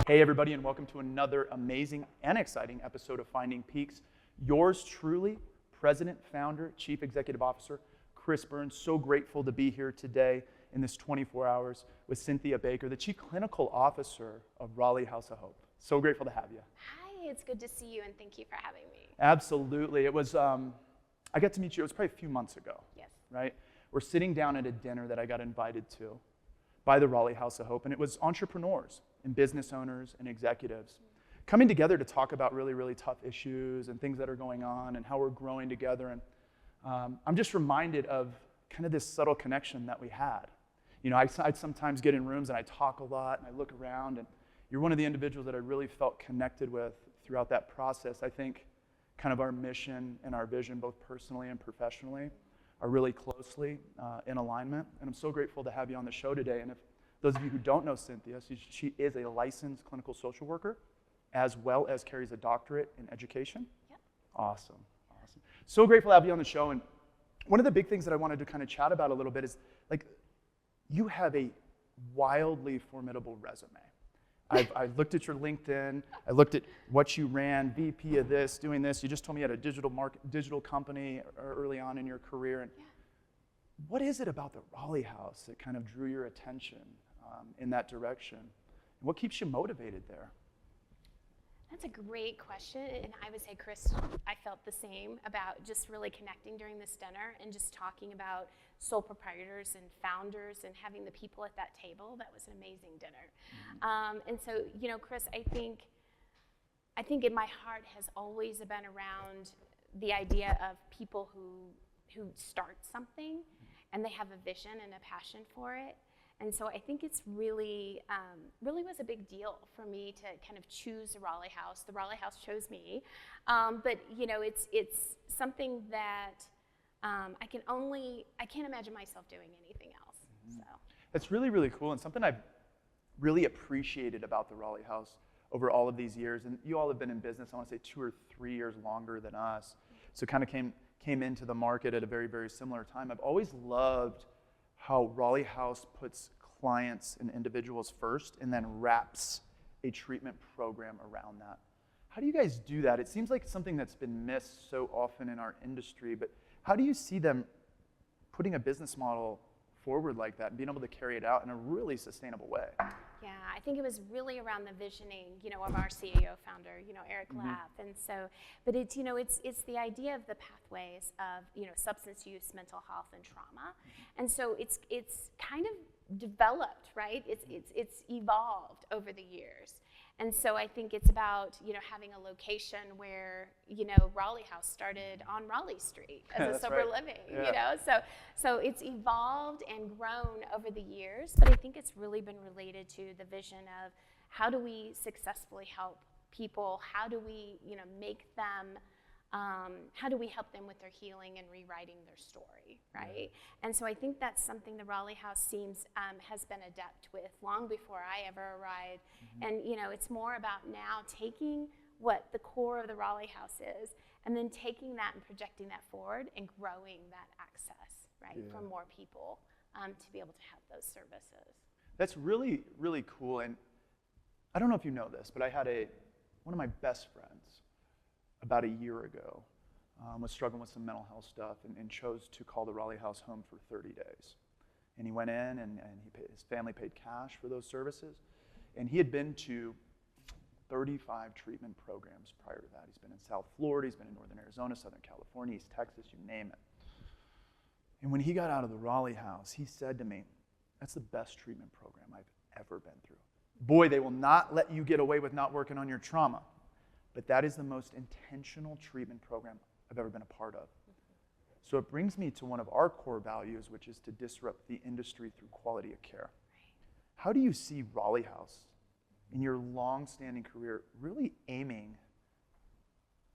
Hey everybody, and welcome to another amazing and exciting episode of Finding Peaks. Yours truly, President, Founder, Chief Executive Officer, Chris Burns. So grateful to be here today in this 24 hours with Cynthia Baker, the Chief Clinical Officer of Raleigh House of Hope. So grateful to have you. Hi, it's good to see you, and thank you for having me. Absolutely. It was, I got to meet you, it was probably a few months ago. Yes. Right? We're sitting down at a dinner that I got invited to by the Raleigh House of Hope, and it was entrepreneurs and business owners and executives coming together to talk about really, really tough issues and things that are going on and how we're growing together. And I'm just reminded of kind of this subtle connection that we had. You know, I'd sometimes get in rooms and I talk a lot and I look around, and you're one of the individuals that I really felt connected with throughout that process. I think kind of our mission and our vision, both personally and professionally, are really closely in alignment. And I'm so grateful to have you on the show today. And if those of you who don't know Cynthia, she is a licensed clinical social worker, as well as carries a doctorate in education. Yep. Awesome. So grateful to have you on the show. And one of the big things that I wanted to kind of chat about a little bit is, like, you have a wildly formidable resume. I looked at your LinkedIn. I looked at what you ran, VP of this, doing this. You just told me you had a digital company early on in your career. And Yeah. what is it about the Raleigh House that kind of drew your attention in that direction? And what keeps you motivated there? That's a great question, and I would say, Chris, I felt the same about just really connecting during this dinner and just talking about sole proprietors and founders and having the people at that table. That was an amazing dinner. And so, you know, Chris, I think in my heart has always been around the idea of people who start something and they have a vision and a passion for it. And so I think it's really was a big deal for me to kind of choose the Raleigh House. The Raleigh House chose me, but you know, it's something that I can't imagine myself doing anything else. Mm-hmm. So that's really, really cool, and something I've really appreciated about the Raleigh House over all of these years. And you all have been in business, I want to say 2 or 3 years longer than us, so kind of came into the market at a very, very similar time. I've always loved how Raleigh House puts clients and individuals first and then wraps a treatment program around that. How do you guys do that? It seems like something that's been missed so often in our industry, but how do you see them putting a business model forward like that and being able to carry it out in a really sustainable way? yeah, I think it was really around the visioning, you know, of our CEO founder, you know, Eric Lapp. And so, but it's, you know, it's the idea of the pathways of, you know, substance use, mental health, and trauma. And so it's kind of developed, right? It's evolved over the years. And so I think it's about, you know, having a location where, you know, Raleigh House started on Raleigh Street as a sober living, you know? So it's evolved and grown over the years, but I think it's really been related to the vision of how do we successfully help people? How do we, you know, make them, how do we help them with their healing and rewriting their story, right? And so I think that's something the Raleigh House seems has been adept with long before I ever arrived. And you know, it's more about now taking what the core of the Raleigh House is, and then taking that and projecting that forward and growing that access, right, for more people to be able to have those services. That's really, really cool. And I don't know if you know this, but I had one of my best friends about a year ago was struggling with some mental health stuff and chose to call the Raleigh House home for 30 days. And he went in and his family paid cash for those services. And he had been to 35 treatment programs prior to that. He's been in South Florida, he's been in Northern Arizona, Southern California, East Texas, you name it. And when he got out of the Raleigh House, he said to me, "That's the best treatment program I've ever been through. Boy, they will not let you get away with not working on your trauma. But that is the most intentional treatment program I've ever been a part of." So it brings me to one of our core values, which is to disrupt the industry through quality of care. How do you see Raleigh House in your long-standing career really aiming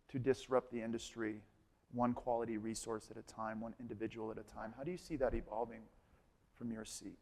to disrupt the industry one quality resource at a time, one individual at a time? How do you see that evolving from your seat?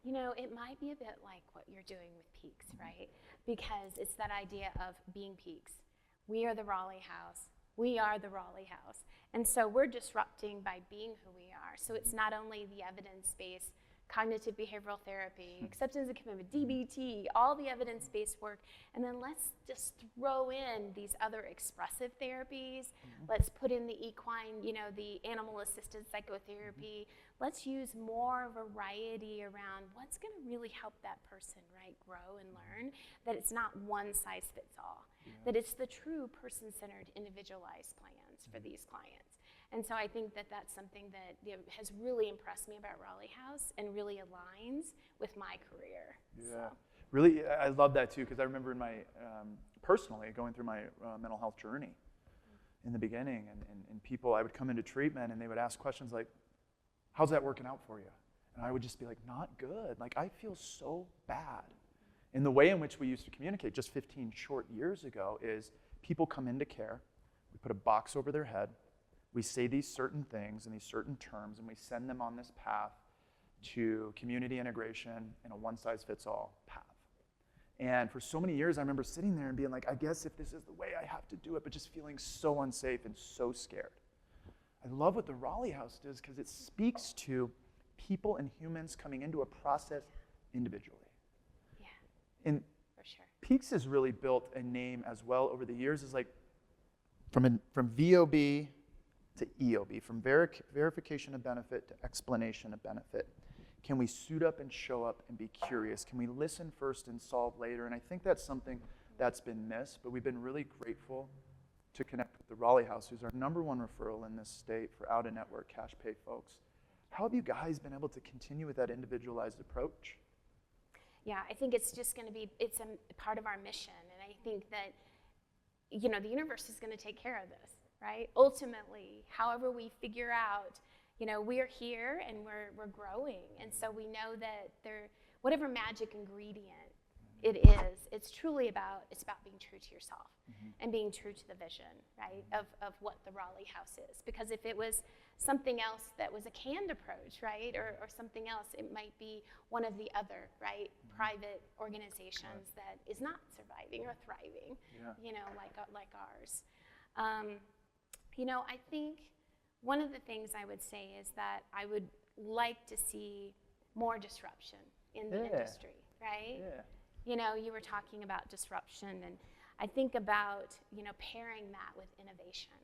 You know, it might be a bit like what you're doing with Peaks, right? Because it's that idea of being Peaks. We are the Raleigh House. We are the Raleigh House. And so we're disrupting by being who we are. So it's not only the evidence-based cognitive behavioral therapy, acceptance and commitment, DBT, all the evidence-based work, and then let's just throw in these other expressive therapies. Let's put in the equine, the animal-assisted psychotherapy. Let's use more variety around what's going to really help that person, right, grow and learn, that it's not one size fits all, that it's the true person-centered, individualized plans for these clients. And so I think that that's something that has really impressed me about Raleigh House and really aligns with my career. Yeah, so. really, I love that too, because I remember in my, personally, going through my mental health journey in the beginning, and people, I would come into treatment and they would ask questions like, how's that working out for you? And I would just be like, not good. Like, I feel so bad. And the way in which we used to communicate just 15 short years ago is people come into care, we put a box over their head, we say these certain things in these certain terms, and we send them on this path to community integration in a one-size-fits-all path. And for so many years, I remember sitting there and being like, I guess if this is the way I have to do it, but just feeling so unsafe and so scared. I love what the Raleigh House does because it speaks to people and humans coming into a process individually. Yeah, and for sure. Peaks has really built a name as well over the years. Is like from VOB to EOB, from verification of benefit to explanation of benefit. Can we suit up and show up and be curious? Can we listen first and solve later? And I think that's something that's been missed, but we've been really grateful to connect with the Raleigh House, who's our #1 referral in this state for out-of-network cash pay folks. How have you guys been able to continue with that individualized approach? Yeah, I think it's just going to be, it's a part of our mission. And I think that, the universe is going to take care of this, right? Ultimately, however we figure out, we're here and we're growing. And so we know that whatever magic ingredient it is, it's about being true to yourself and being true to the vision, right, of what the Raleigh House is. Because if it was something else that was a canned approach, right, or something else, it might be one of the other, right, private organizations that is not surviving or thriving, like ours. I think one of the things I would say is that I would like to see more disruption in the industry, right? Yeah. You were talking about disruption, and I think about, pairing that with innovation,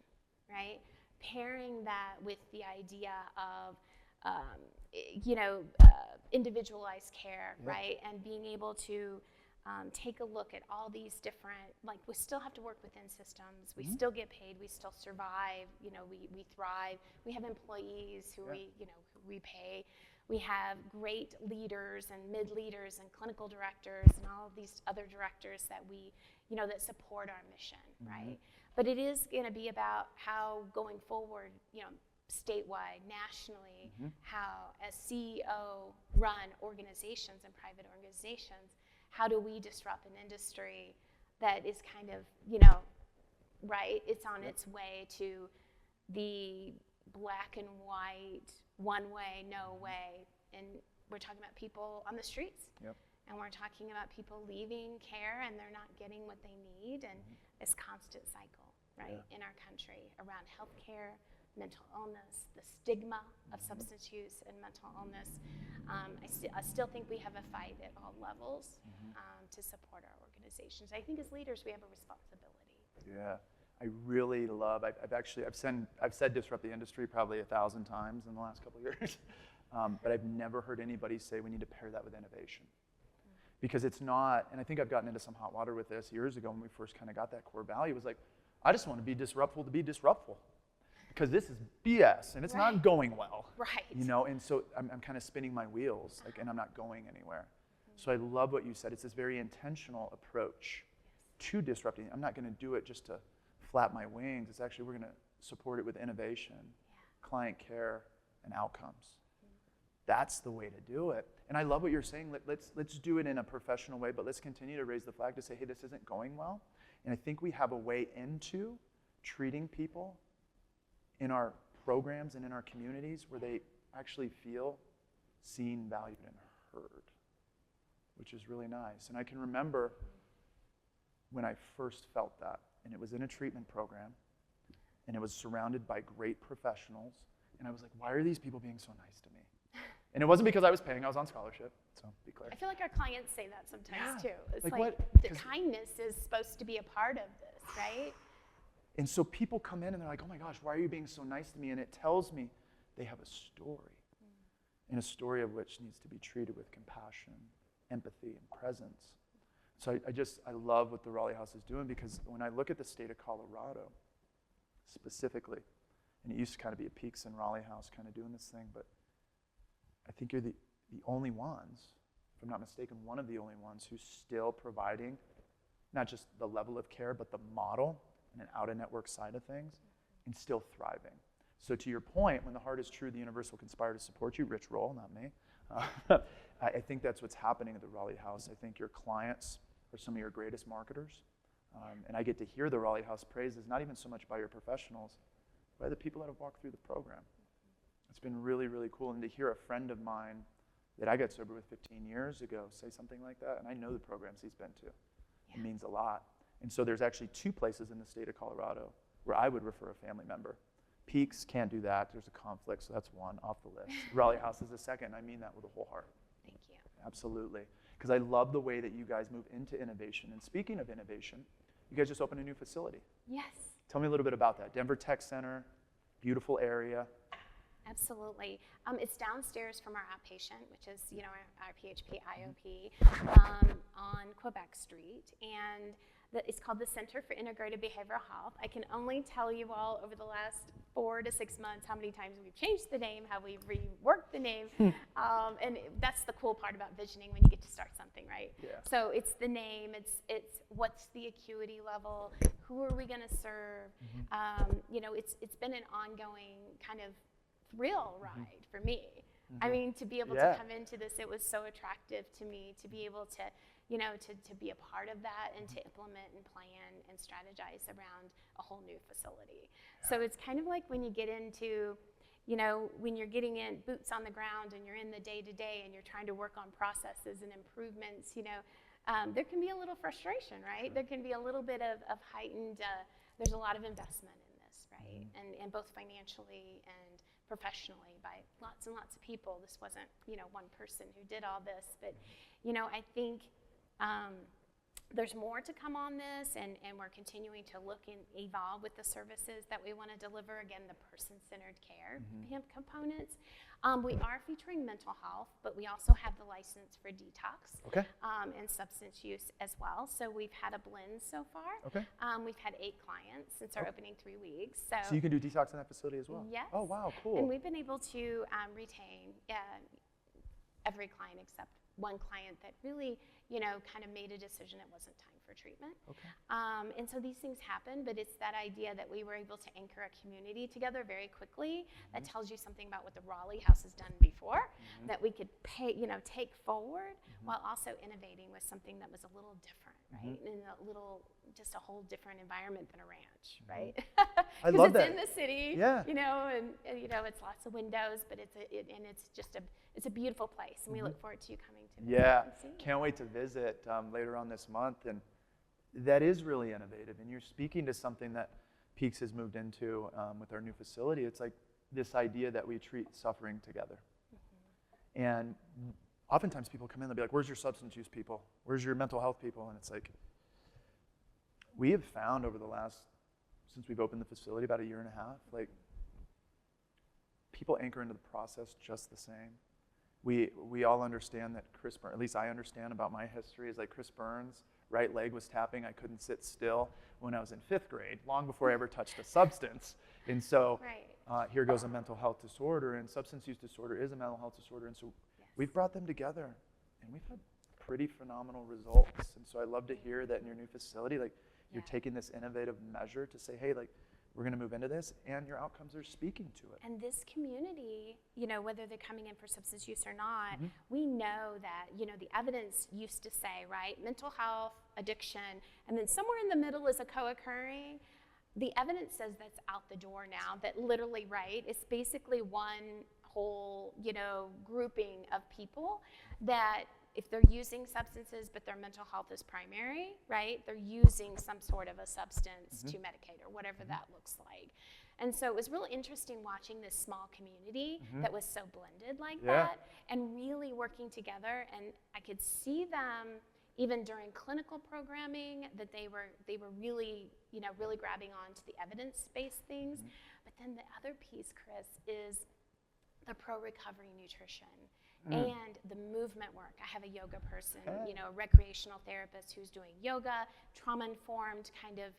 right? Pairing that with the idea of, individualized care, right? And being able to take a look at all these different, like, we still have to work within systems. We still get paid. We still survive. We thrive. We have employees who we pay. We have great leaders and mid-leaders and clinical directors and all of these other directors that that support our mission, right? But it is going to be about how going forward, statewide, nationally, how as CEO-run organizations and private organizations, how do we disrupt an industry that is kind of, right? It's on its way to the black and white, one way, no way. And we're talking about people on the streets. And we're talking about people leaving care and they're not getting what they need. And this constant cycle, right, in our country around healthcare, mental illness, the stigma of substance use and mental illness. I still think we have a fight at all levels to support our organizations. I think as leaders, we have a responsibility. Yeah, I really love, I've said disrupt the industry probably 1,000 times in the last couple of years, but I've never heard anybody say we need to pair that with innovation. Because it's not, and I think I've gotten into some hot water with this years ago when we first kind of got that core value, was like, I just want to be disruptful to be disruptful. Because this is BS and it's not going well. Right. And so I'm kind of spinning my wheels, and I'm not going anywhere. So I love what you said. It's this very intentional approach to disrupting. I'm not going to do it just to flap my wings. It's actually, we're going to support it with innovation, client care, and outcomes. That's the way to do it. And I love what you're saying. Let's do it in a professional way, but let's continue to raise the flag to say, hey, this isn't going well. And I think we have a way into treating people in our programs and in our communities where they actually feel seen, valued, and heard, which is really nice. And I can remember when I first felt that, and it was in a treatment program, and it was surrounded by great professionals, and I was like, why are these people being so nice to me? And it wasn't because I was paying, I was on scholarship, so be clear. I feel like our clients say that sometimes too. It's Like like what? the kindness is supposed to be a part of this, right? And so people come in and they're like, oh my gosh, why are you being so nice to me? And it tells me they have a story, and a story of which needs to be treated with compassion, empathy, and presence. So I love what the Raleigh House is doing, because when I look at the state of Colorado specifically, and it used to kind of be a Peaks and Raleigh House kind of doing this thing, but I think you're the only ones, if I'm not mistaken, one of the only ones who's still providing not just the level of care, but the model and an out-of-network side of things, and still thriving. So to your point, when the heart is true, the universe will conspire to support you. Rich roll, not me. I think that's what's happening at the Raleigh House. I think your clients are some of your greatest marketers. And I get to hear the Raleigh House praises, not even so much by your professionals, but by the people that have walked through the program. It's been really, really cool. And to hear a friend of mine that I got sober with 15 years ago say something like that, and I know the programs he's been to, it means a lot. And so there's actually 2 places in the state of Colorado where I would refer a family member. Peaks can't do that. There's a conflict, so that's 1 off the list. Raleigh House is the second. I mean that with a whole heart. Thank you. Absolutely. Because I love the way that you guys move into innovation. And speaking of innovation, you guys just opened a new facility. Yes. Tell me a little bit about that. Denver Tech Center, beautiful area. Absolutely. It's downstairs from our outpatient, which is, our PHP IOP, on Quebec Street, and it's called the Center for Integrated Behavioral Health. I can only tell you all over the last 4 to 6 months how many times we've changed the name, how we've reworked the name, and that's the cool part about visioning when you get to start something, right? Yeah. So it's the name, it's what's the acuity level, who are we going to serve? It's been an ongoing kind of thrill ride for me. I mean, to be able to come into this, it was so attractive to me to be able to, to be a part of that and to implement and plan and strategize around a whole new facility. So it's kind of like when you get into, when you're getting in boots on the ground and you're in the day-to-day and you're trying to work on processes and improvements, there can be a little frustration, right? There can be a little bit of heightened, there's a lot of investment in this, right? And both financially and professionally by lots and lots of people. This wasn't, one person who did all this, but, I think there's more to come on this, and we're continuing to look and evolve with the services that we want to deliver. Again, the person-centered care components. We are featuring mental health, but we also have the license for detox and substance use as well. So we've had a blend so far. We've had 8 clients since our opening 3 weeks. So you can do detox in that facility as well? Yes. Oh, wow, cool. And we've been able to retain every client except one client that really, kind of made a decision it wasn't time for treatment. And so these things happen, but it's that idea that we were able to anchor a community together very quickly. That tells you something about what the Raleigh House has done before, that we could take forward while also innovating with something that was a little different, right? And just a whole different environment than a ranch, right? I love it's that. in the city, Yeah. and it's lots of windows, but it's a beautiful place, and we look forward to you coming to visit and see. Can't wait to visit later on this month, and that is really innovative, and you're speaking to something that Peaks has moved into with our new facility. It's like this idea that we treat suffering together. And oftentimes people come in, they'll be like, where's your substance use people? Where's your mental health people? And it's like, we have found over the last, since we've opened the facility, about 1.5 years, like, people anchor into the process just the same. We all understand that Chris Burns, at least I understand about my history, is like Chris Burns' right leg was tapping. I couldn't sit still when I was in 5th grade, long before I ever touched a substance. And so here goes a mental health disorder, and substance use disorder is a mental health disorder. And so we've brought them together, and we've had pretty phenomenal results. And so I love to hear that in your new facility, like, you're taking this innovative measure to say, hey, like, we're going to move into this, and your outcomes are speaking to it. And this community, whether they're coming in for substance use or not, we know that, the evidence used to say, right, mental health, addiction, and then somewhere in the middle is a co-occurring. The evidence says that's out the door now, that literally, right, it's basically one whole, grouping of people that if they're using substances but their mental health is primary, right, they're using some sort of a substance to medicate or whatever that looks like. And so it was really interesting watching this small community that was so blended like that and really working together. And I could see them even during clinical programming that they were really, really grabbing on to the evidence-based things. But then the other piece, Chris, is the pro-recovery nutrition and the movement work. I have a yoga person, a recreational therapist who's doing yoga, trauma-informed, kind of,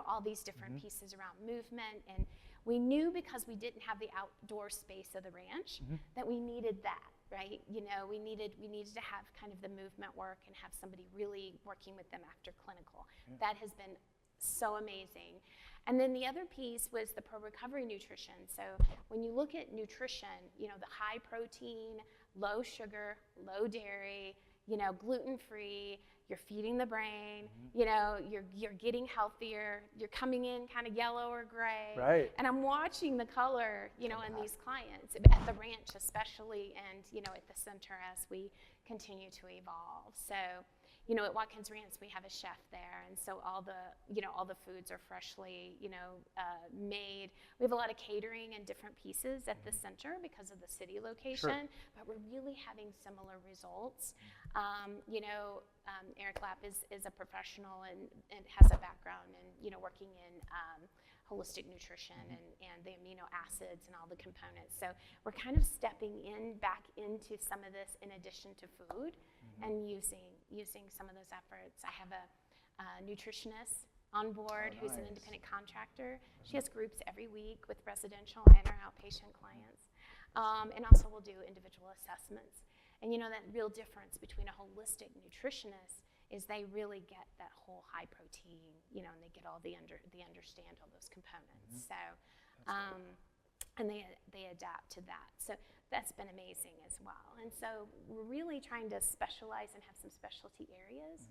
all these different pieces around movement. And we knew, because we didn't have the outdoor space of the ranch, that we needed that, right? We needed to have kind of the movement work and have somebody really working with them after clinical. That has been so amazing. And then the other piece was the pro-recovery nutrition. So when you look at nutrition, the high protein, low sugar, low dairy, gluten-free, you're feeding the brain, you're getting healthier, you're coming in kind of yellow or gray. Right. And I'm watching the color, in these clients, at the ranch especially, and, at the center as we continue to evolve. So, at Watkins Ranch, we have a chef there, and so all the foods are freshly, made. We have a lot of catering and different pieces at the center because of the city location, but we're really having similar results. Eric Lapp is a professional and has a background in, working in holistic nutrition and the amino acids and all the components. So we're kind of stepping back into some of this in addition to food and using some of those efforts. I have a nutritionist on board who's an independent contractor. She has groups every week with residential and our outpatient clients. And also we'll do individual assessments. And that real difference between a holistic nutritionist is they really get that whole high protein, and they get all they understand all those components. So, and they adapt to that. So that's been amazing as well. And so we're really trying to specialize and have some specialty areas.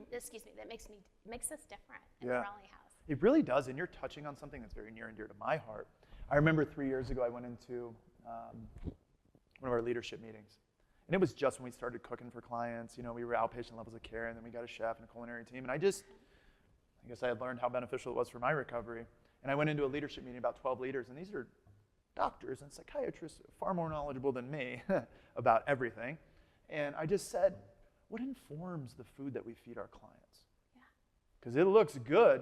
Excuse me, that makes us different in the Raleigh House. It really does, and you're touching on something that's very near and dear to my heart. I remember 3 years ago I went into one of our leadership meetings. And it was just when we started cooking for clients. We were outpatient levels of care, and then we got a chef and a culinary team. And I guess I had learned how beneficial it was for my recovery. And I went into a leadership meeting, about 12 leaders, and these are doctors and psychiatrists, far more knowledgeable than me about everything. And I just said, what informs the food that we feed our clients? Because it looks good,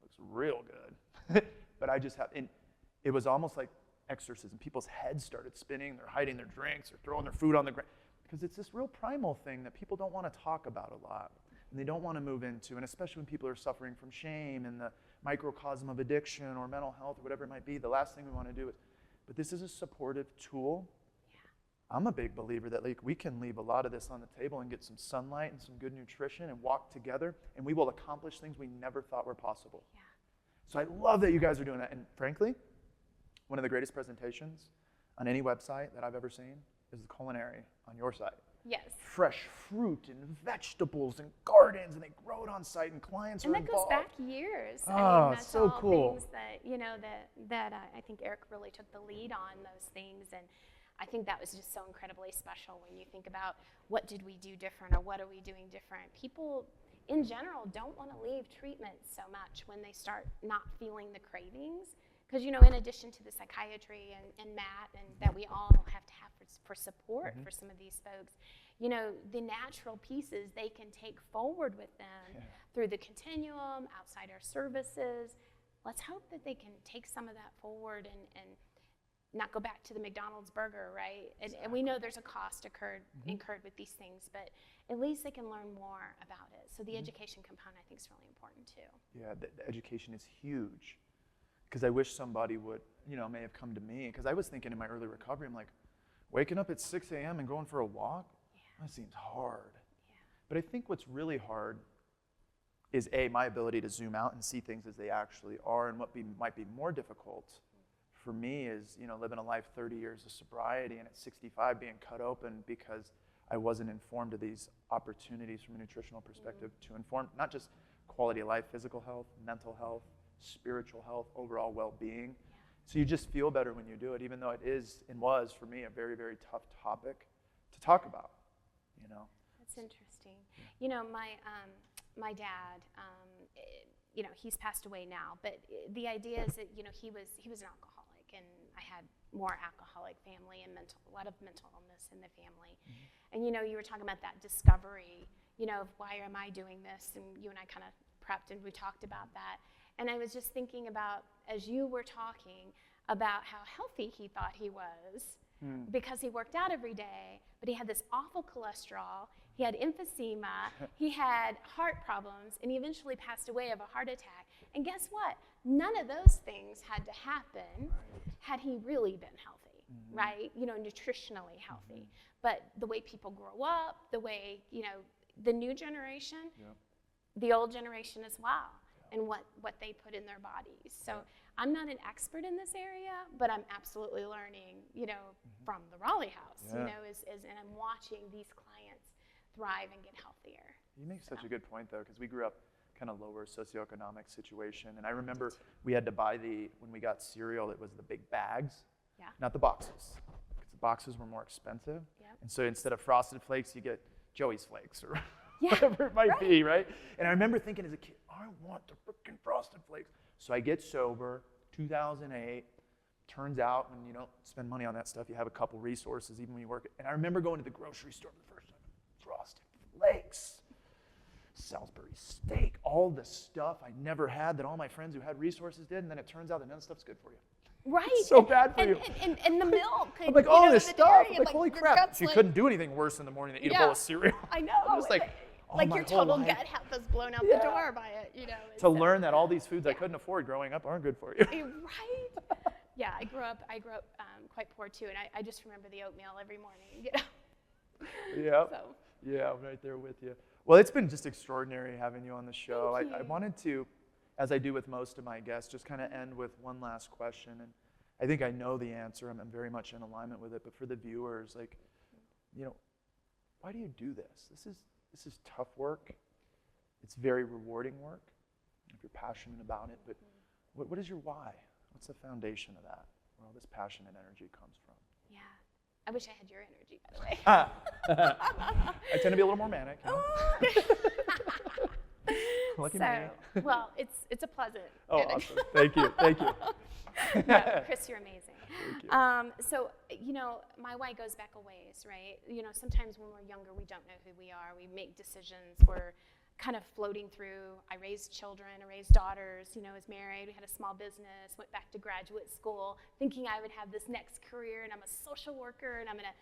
looks real good. But and it was almost like exorcism. People's heads started spinning, they're hiding their drinks, they're throwing their food on the ground. Because it's this real primal thing that people don't want to talk about a lot, and they don't want to move into, and especially when people are suffering from shame and the microcosm of addiction or mental health or whatever it might be, the last thing we want to do is, but this is a supportive tool. I'm a big believer that we can leave a lot of this on the table and get some sunlight and some good nutrition and walk together, and we will accomplish things we never thought were possible. So I love that you guys are doing that, and frankly, one of the greatest presentations on any website that I've ever seen is the culinary on your site. Yes. Fresh fruit and vegetables and gardens, and they grow it on site, and clients are involved. And that goes back years. That's so all cool. Things that I think Eric really took the lead on those things, and I think that was just so incredibly special when you think about what did we do different or what are we doing different. People in general don't want to leave treatment so much when they start not feeling the cravings. Because, in addition to the psychiatry and Matt, and that we all have to have for support for some of these folks, the natural pieces they can take forward with them through the continuum, outside our services. Let's hope that they can take some of that forward and not go back to the McDonald's burger, right? And we know there's a cost incurred with these things, but at least they can learn more about it. So the education component, I think, is really important too. Yeah, the education is huge. Because I wish somebody would, may have come to me. Because I was thinking in my early recovery, I'm like, waking up at 6 a.m. and going for a walk? That seems hard. But I think what's really hard is my ability to zoom out and see things as they actually are. And what might be more difficult for me is, living a life 30 years of sobriety and at 65 being cut open because I wasn't informed of these opportunities from a nutritional perspective to inform not just quality of life, physical health, mental health, spiritual health, overall well-being. So you just feel better when you do it, even though it is and was for me a very, very tough topic to talk about. you know. That's interesting. You know, my dad, you know, he's passed away now, but the idea is that, you know, he was an alcoholic, and I had more alcoholic family and a lot of mental illness in the family. And, you know, you were talking about that discovery, you know, of why am I doing this? And you and I kind of prepped and we talked about that. And I was just thinking about, as you were talking, about how healthy he thought he was because he worked out every day, but he had this awful cholesterol, he had emphysema, he had heart problems, and he eventually passed away of a heart attack. And guess what? None of those things had to happen had he really been healthy, right? You know, nutritionally healthy. But the way people grow up, the way, you know, the new generation, the old generation as well, and what they put in their bodies. So I'm not an expert in this area, but I'm absolutely learning, you know, from the Raleigh House, you know, and I'm watching these clients thrive and get healthier. You make such a good point, though, because we grew up kind of lower socioeconomic situation. And I remember we had to buy when we got cereal, it was the big bags, not the boxes, because the boxes were more expensive. And so instead of Frosted Flakes, you get Joey's Flakes or whatever it might be, right? And I remember thinking as a kid, I want the freaking Frosted Flakes. So I get sober, 2008. Turns out when you don't spend money on that stuff, you have a couple resources, even when you work. And I remember going to the grocery store the first time, Frosted Flakes, Salisbury steak, all the stuff I never had that all my friends who had resources did, and then it turns out that none of the stuff's good for you. Right. It's so bad for you. And the milk. I'm like, oh, this stuff. I'm like, holy crap. You couldn't do anything worse in the morning than eat a bowl of cereal. I know. I'm just like your total gut health is blown out the door by it, you know. To learn that all these foods I couldn't afford growing up aren't good for you. Right. Yeah, I grew up quite poor too, and I just remember the oatmeal every morning, you know. Yeah. So. Yeah, I'm right there with you. Well, it's been just extraordinary having you on the show. I wanted to, as I do with most of my guests, just kind of end with one last question. And I think I know the answer. I'm very much in alignment with it. But for the viewers, like, you know, why do you do this? This is tough work. It's very rewarding work if you're passionate about it. But what is your why? What's the foundation of that, where all this passion and energy comes from? Yeah. I wish I had your energy, by the way. I tend to be a little more manic. You know? Lucky me. Well, it's a pleasant. Awesome. Thank you. No, Chris, you're amazing. Thank you. So, you know, my why goes back a ways, right? You know, sometimes when we're younger, we don't know who we are. We make decisions. We're kind of floating through. I raised children, I raised daughters, you know, I was married, we had a small business, went back to graduate school, thinking I would have this next career, and I'm a social worker, and I'm going to,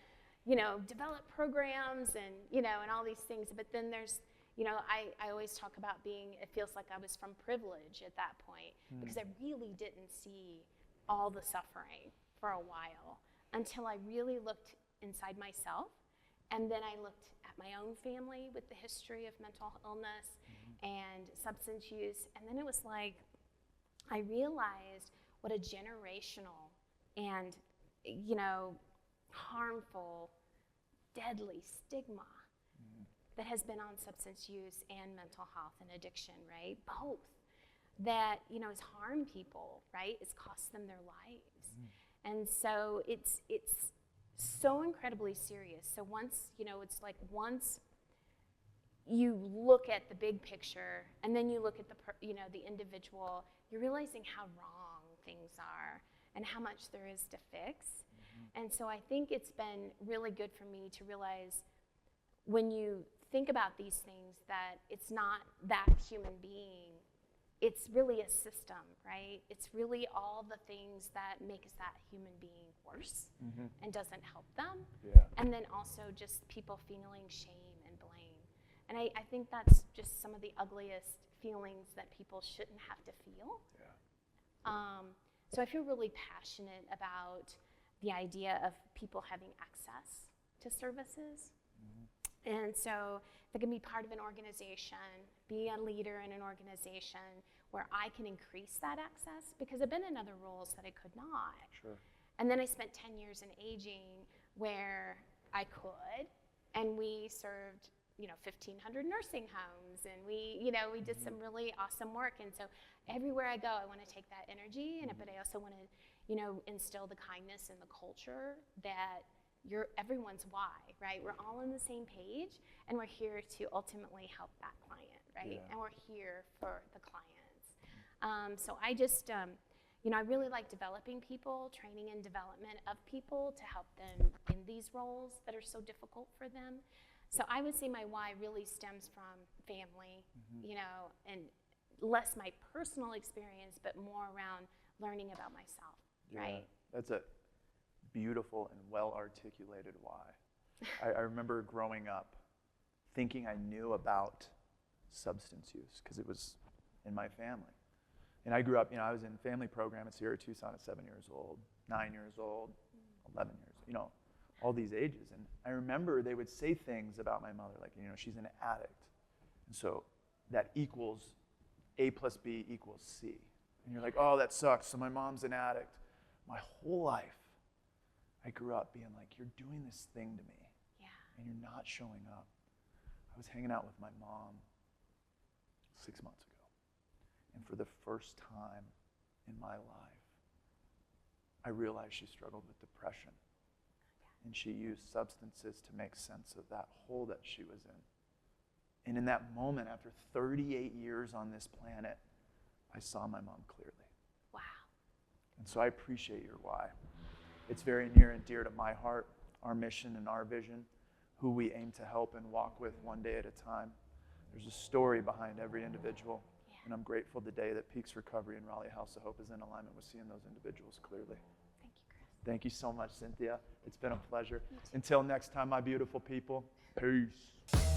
you know, develop programs and, you know, and all these things. But then there's, you know, I always talk about it feels like I was from privilege at that point, because I really didn't see all the suffering for a while until I really looked inside myself. And then I looked at my own family with the history of mental illness and substance use. And then it was like, I realized what a generational and, you know, harmful, deadly stigma that has been on substance use and mental health and addiction, right? Both. That, you know, has harmed people, right? It's cost them their lives. And so it's so incredibly serious. So once, you know, it's like once you look at the big picture and then you look at the individual, you're realizing how wrong things are and how much there is to fix. And so I think it's been really good for me to realize when you think about these things that it's not that human being, it's really a system, right? It's really all the things that makes that human being worse and doesn't help them. And then also just people feeling shame and blame. And I think that's just some of the ugliest feelings that people shouldn't have to feel. So I feel really passionate about the idea of people having access to services. And so if I can be part of an organization, be a leader in an organization where I can increase that access, because I've been in other roles that I could not. And then I spent 10 years in aging where I could, and we served, you know, 1,500 nursing homes, and we did some really awesome work. And so everywhere I go, I want to take that energy, but I also want to, you know, instill the kindness and the culture that everyone's why, right? We're all on the same page, and we're here to ultimately help that client, right? Yeah. And we're here for the clients. So I just, I really like developing people, training and development of people to help them in these roles that are so difficult for them. So I would say my why really stems from family, and less my personal experience, but more around learning about myself, right? That's a beautiful and well-articulated why. I remember growing up thinking I knew about substance use because it was in my family. And I grew up, I was in family program at Sierra Tucson at 7 years old, 9 years old, 11 years, all these ages. And I remember they would say things about my mother, like, she's an addict. And so that equals A plus B equals C. And you're like, oh, that sucks. So my mom's an addict. My whole life, I grew up being like, you're doing this thing to me. Yeah. And you're not showing up. I was hanging out with my mom 6 months ago. And for the first time in my life, I realized she struggled with depression. And she used substances to make sense of that hole that she was in. And in that moment, after 38 years on this planet, I saw my mom clearly. Wow. And so I appreciate your why. It's very near and dear to my heart, our mission and our vision, who we aim to help and walk with one day at a time. There's a story behind every individual. Yeah. And I'm grateful today that Peaks Recovery and Raleigh House of Hope is in alignment with seeing those individuals clearly. Thank you, Chris. Thank you so much, Cynthia. It's been a pleasure. Until next time, my beautiful people. Peace.